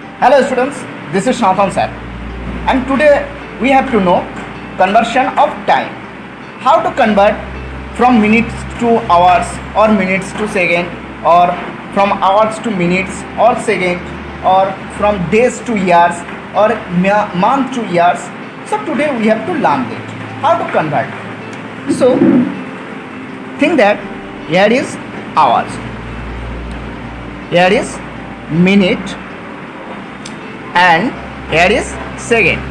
Hello students, this is Shanthan sir, and today we have to know conversion of time. How to convert from minutes to hours or minutes to second, or from hours to minutes or second, or from days to years or month to years. So today we have to learn it. How to convert. So think that here is hours, here is minute, and here is second,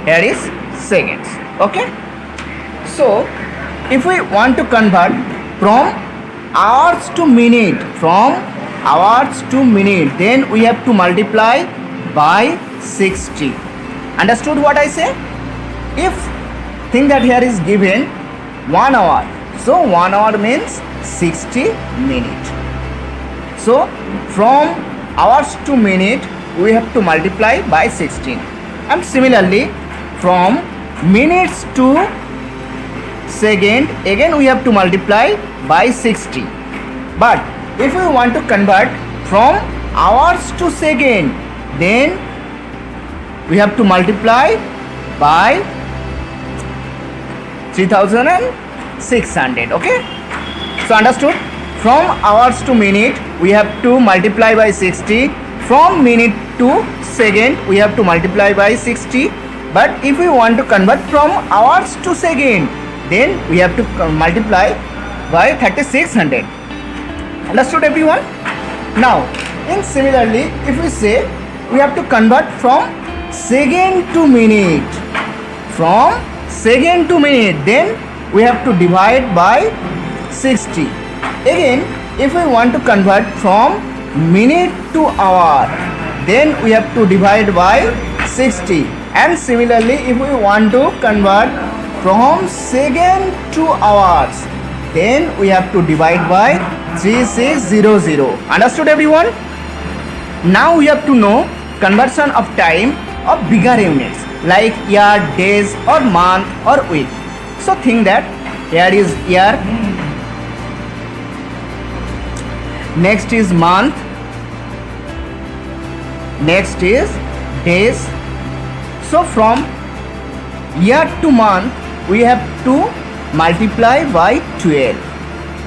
here is seconds. Okay, so if we want to convert from hours to minute, then we have to multiply by 60. Understood what I say? If think that here is given 1 hour, so 1 hour means 60 minutes. So from hours to minute we have to multiply by 16, and similarly from minutes to second again we have to multiply by 60. But if we want to convert from hours to second, then we have to multiply by 3600. Okay, so understood? From hours to minute we have to multiply by 60, from minute to second we have to multiply by 60. But if we want to convert from hours to second, then we have to multiply by 3600. Understood everyone? Now in similarly, if we say we have to convert from second to minute, then we have to divide by 60. Again, if we want to convert from minute to hour, then we have to divide by 60. And similarly, if we want to convert from second to hours, then we have to divide by 3600. Understood everyone? Now we have to know conversion of time of bigger units like year, days or month or week. So think that here is year, next is month, next is days. So from year to month we have to multiply by 12,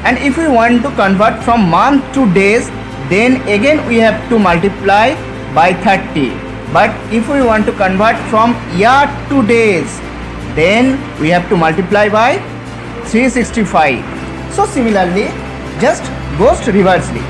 and if we want to convert from month to days, then again we have to multiply by 30. But if we want to convert from year to days, then we have to multiply by 365. So similarly, just goes reversely.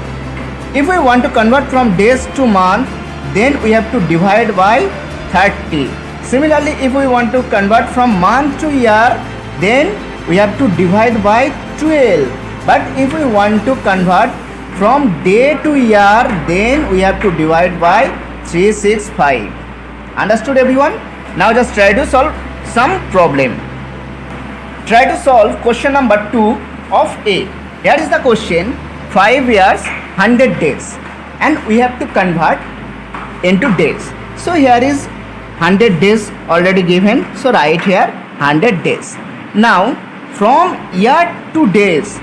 If we want to convert from days to month, then we have to divide by 30. Similarly, if we want to convert from month to year, then we have to divide by 12. But if we want to convert from day to year, then we have to divide by 365. Understood everyone? Now just try to solve some problem. Try to solve question number 2 of A. Here is the question: 5 years 100 days, and we have to convert into days. So here is 100 days already given, so write here 100 days. Now from year to days,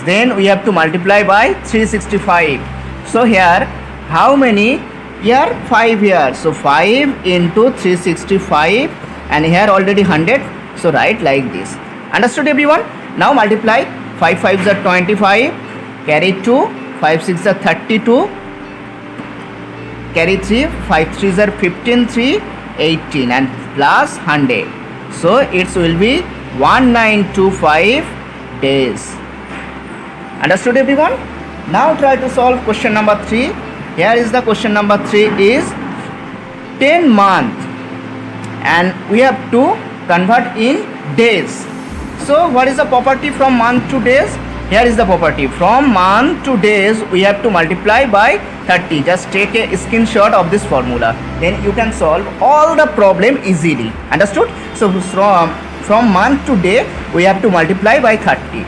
then we have to multiply by 365. So here how many year? 5 years, so 5 into 365, and here already 100, so write like this. Understood everyone? Now multiply. 5 5s are 25, carry 2, 5 6 are 32, carry 3, 5 3s are 15, 3 18, and plus 100, so it will be 1925 days. Understood everyone? Now try to solve question number 3. Here is the question number 3 is 10 months, and we have to convert in days. So what is the property from month to days? Here is the property. From month to days we have to multiply by 30. Just take a screenshot of this formula, then you can solve all the problem easily. Understood? So from month to day we have to multiply by 30.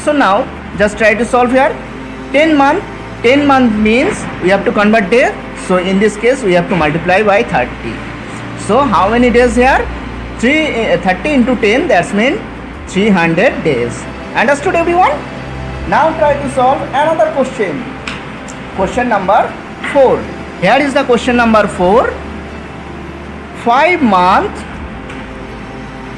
So now just try to solve here. 10 month means we have to convert day, so in this case we have to multiply by 30. So how many days here? 30 into 10, that's mean 300 days. Understood everyone? Now try to solve another question. Question number 4. Here is the question number 4. 5 months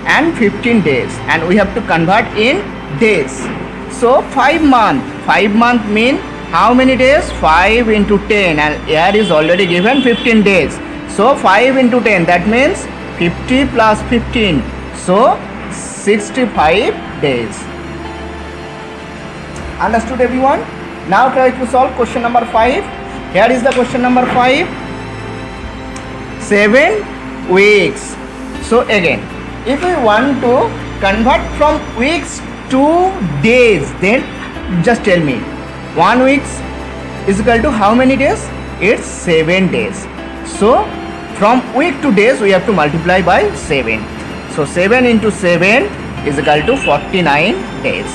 and 15 days, and we have to convert in days. So 5 month mean how many days? 5 into 10, and here is already given 15 days. So 5 into 10, that means 50 plus 15, so 65 days. Understood everyone? Now try to solve question number 5. Here is the question number 5. 7 weeks. So again, if we want to convert from weeks to days, then just tell me 1 week is equal to how many days? It's 7 days. So from week to days we have to multiply by 7. So 7 into 7 is equal to 49 days.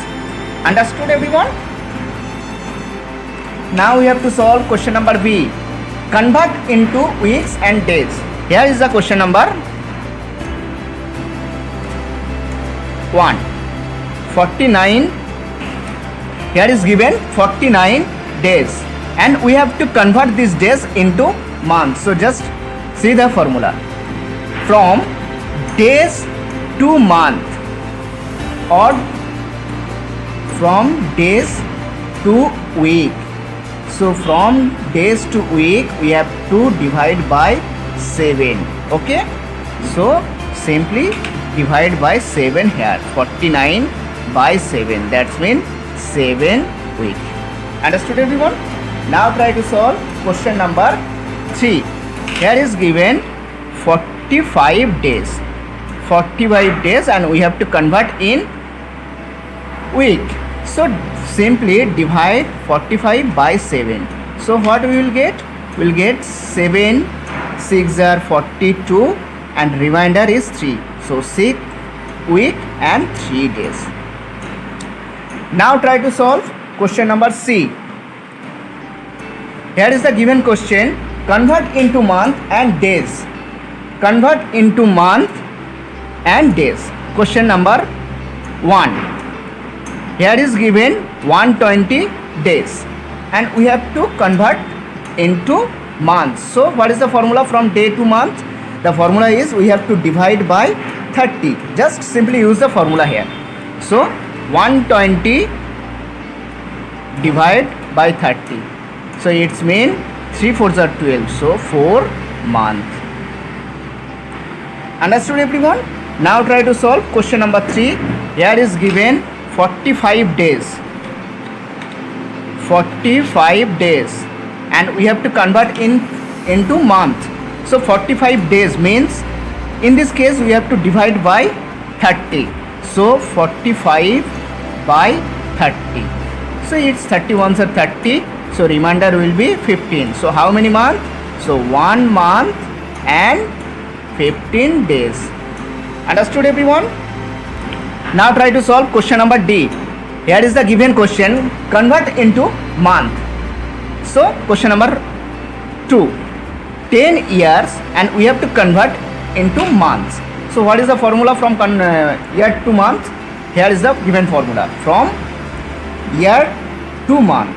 Understood everyone? Now we have to solve question number B. Convert into weeks and days. Here is the question number 1. 49. Here is given 49 days, and we have to convert these days into months. So just see the formula. From days to month, or from days to week. So from days to week we have to divide by 7. Okay, so simply divide by 7 here. 49 by 7, that's mean 7 week. Understood everyone? Now try to solve question number 3. Here is given 45 days. 45 days, and we have to convert in week. So simply divide 45 by 7. So what we will get? We will get 7 6 are 42, and remainder is 3. So 6 week and 3 days. Now try to solve question number C. Here is the given question. Convert into month and days. Convert into month and days. Question number 1. Here is given 120 days, and we have to convert into months. So what is the formula from day to month? The formula is we have to divide by 30. Just simply use the formula here. So 120 divide by 30. So it's mean 3 4s are 12. So 4 months. Understood everyone? Now try to solve question number 3. Here is given 45 days. 45 days, and we have to convert into month. So 45 days means in this case we have to divide by 30. So 45 by 30. So it's 31s are 30. So remainder will be 15. So how many months? So 1 month and 15 days. Understood everyone? Now try to solve question number D. Here is the given question. Convert into month. So question number 2. 10 years, and we have to convert into months. So what is the formula from year to month? Here is the given formula. From year to month.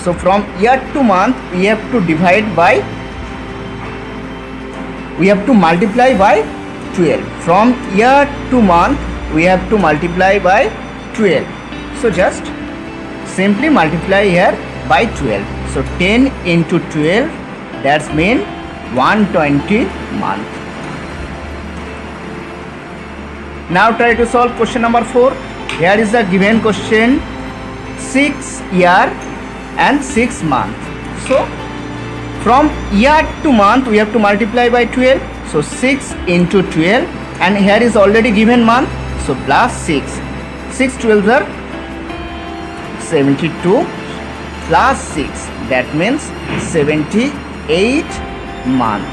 So from year to month we have to divide by, we have to multiply by 12. From year to month we have to multiply by 12. So just simply multiply here by 12. So 10 into 12, that's mean 120 month. Now try to solve question number 4. Here is the given question. 6 year and 6 month. So from year to month we have to multiply by 12. So 6 into 12, and here is already given month. So plus 6. 6 12s are 72 plus 6, that means 78 month.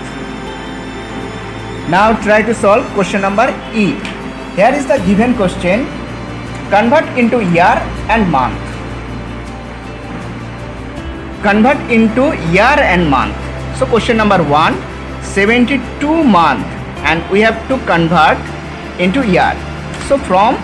Now try to solve question number E. Here is the given question. Convert into year and month. Convert into year and month. So question number 1, 72 month, and we have to convert into year. So from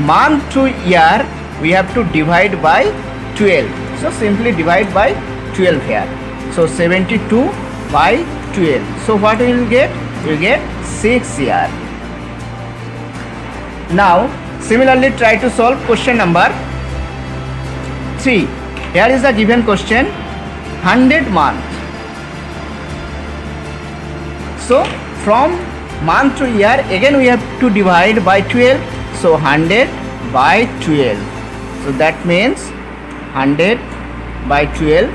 month to year we have to divide by 12. So simply divide by 12 here. So 72 by 12. So what we will get? We will get 6 here. Now similarly try to solve question number 3. Here is the given question, 100 month. So from month to year, again we have to divide by 12. So 100 by 12. So that means 100 by 12.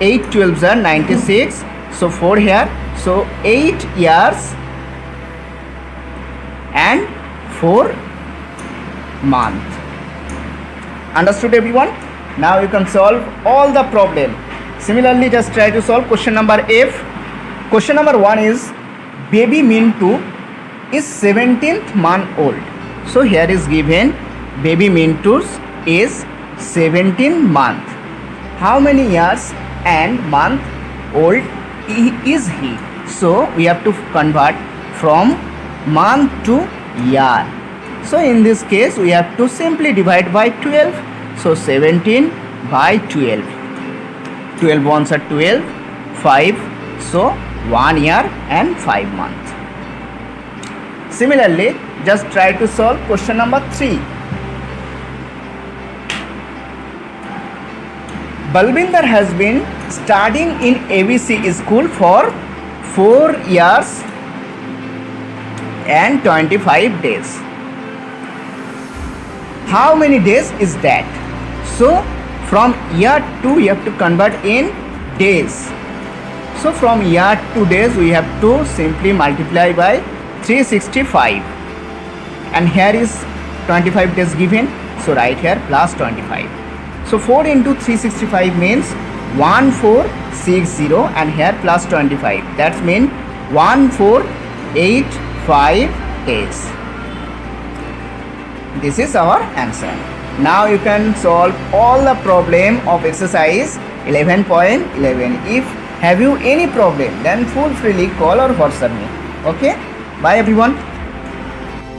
8 12s are 96. So 4 here. So 8 years and 4 month. Understood everyone? Now you can solve all the problem. Similarly, just try to solve question number F. Question number 1 is baby Mintu is 17th month old. So here is given baby Mintu's is 17 month. How many years and month old is he? So we have to convert from month to year. So in this case we have to simply divide by 12. So 17 by 12. 12 ones are 12, 5. So 1 year and 5 months. Similarly, just try to solve question number 3. Balbinder has been studying in ABC school for 4 years and 25 days. How many days is that? So from year to you have to convert in days. So from year to days we have to simply multiply by 365, and here is 25 days given, so write here plus 25. So 4 into 365 means 1460, and here plus 25, that means 1485 days. This is our answer. Now you can solve all the problem of exercise 11.11. If have you any problem, then feel freely call or WhatsApp me. Okay, bye everyone.